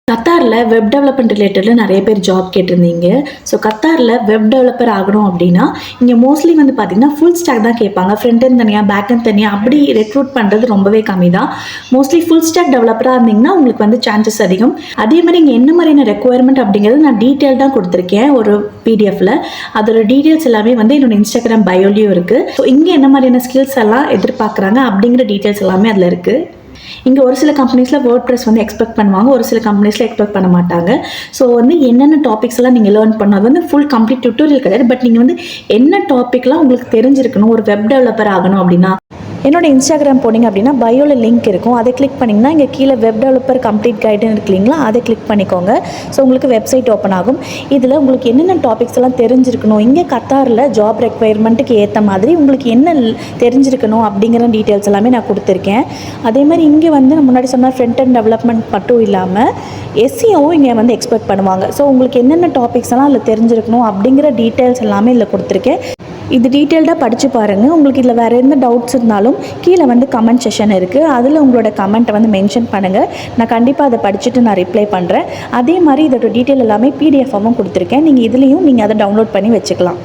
கத்தாரில் web development ரிலேட்டடில் நிறைய பேர் ஜாப் கேட்டிருந்தீங்க. ஸோ கத்தாரில் வெப் டெவலப்பர் ஆகணும் அப்படின்னா இங்கே மோஸ்ட்லி வந்து பார்த்தீங்கன்னா ஃபுல் ஸ்டாக் தான் கேட்பாங்க. ஃப்ரண்ட் அண்ட் தனியாக, பேக் அண்ட் தனியாக அப்படி ரெக்ரூட் பண்ணுறது ரொம்பவே கம்மி தான். மோஸ்ட்லி ஃபுல் ஸ்டாக் டெவலப்பராக இருந்தீங்கன்னா உங்களுக்கு வந்து சான்சஸ் அதிகம். அதே மாதிரி இங்கே என்ன மாதிரியான ரெக்குவயர்மெண்ட் அப்படிங்கிறது நான் டீட்டெயில்டாக கொடுத்துருக்கேன் ஒரு பிடிஎஃப்ல. அதோட டீட்டெயில்ஸ் எல்லாமே வந்து என்னோட இன்ஸ்டாகிராம் பயோலையும் இருக்குது. ஸோ இங்கே என்ன மாதிரியான ஸ்கில்ஸ் எல்லாம் எதிர்பார்க்குறாங்க அப்படிங்கிற டீட்டெயில்ஸ் எல்லாமே அதில் இருக்குது. இங்கே ஒரு சில கம்பெனிஸில் வேர்ட்ப்ரெஸ் வந்து எக்ஸ்பெக்ட் பண்ணுவாங்க, ஒரு சில கம்பெனிஸில் எக்ஸ்பெக்ட் பண்ண மாட்டாங்க. ஸோ வந்து என்னென்ன டாபிக்ஸ் எல்லாம் நீங்கள் லேர்ன் பண்ணணும், அது வந்து ஃபுல் கம்ப்ளீட் டியூட்டோரியல் கிடையாது. பட் நீங்கள் வந்து என்ன டாபிக்லாம் உங்களுக்கு தெரிஞ்சிருக்கணும் ஒரு வெப் டெவலப்பர் ஆகணும் அப்படின்னா என்னோட இன்ஸ்டாகிராம் போனீங்க அப்படின்னா பயோவில் லிங்க் இருக்கும். அதை கிளிக் பண்ணிங்கன்னா இங்கே கீழே வெப் டெவலப்பர் கம்ப்ளீட் கைடுன்னு இருக்கு இல்லைங்களா, அதை கிளிக் பண்ணிக்கோங்க. ஸோ உங்களுக்கு வெப்சைட் ஓப்பன் ஆகும். இதில் உங்களுக்கு என்னென்ன டாபிக்ஸ் எல்லாம் தெரிஞ்சிருக்கணும், இங்கே கத்தாரில் ஜாப் ரெக்குவயர்மெண்ட்டுக்கு ஏற்ற மாதிரி உங்களுக்கு என்ன தெரிஞ்சிருக்கணும் அப்படிங்கிற டீட்டெயில்ஸ் எல்லாமே நான் கொடுத்துருக்கேன். அதே மாதிரி இங்கே வந்து நான் முன்னாடி சொன்ன ஃப்ரண்ட் அண்ட் டெவலப்மெண்ட் மட்டும் இல்லாமல் எஸ்சிஓவும் இங்கே வந்து எக்ஸ்பெக்ட் பண்ணுவாங்க. ஸோ உங்களுக்கு என்னென்ன டாபிக்ஸ் எல்லாம் அதில் தெரிஞ்சிருக்கணும் அப்படிங்கிற டீட்டெயில்ஸ் எல்லாமே இதில் கொடுத்துருக்கேன். இது டீட்டெயில்டாக படித்து பாருங்கள். உங்களுக்கு இதில் வேறு எந்த டவுட்ஸ் இருந்தாலும் கீழே வந்து கமெண்ட் செஷன் இருக்குது, அதில் உங்களோட கமெண்ட்டை வந்து மென்ஷன் பண்ணுங்கள். நான் கண்டிப்பாக அதை படிச்சுட்டு நான் ரிப்ளை பண்ணுறேன். அதே மாதிரி இதோட டீட்டெயில் எல்லாமே பிடிஎஃபாகவும் கொடுத்துருக்கேன். நீங்கள் இதுலேயும் நீங்கள் அதை டவுன்லோட் பண்ணி வச்சுக்கலாம்.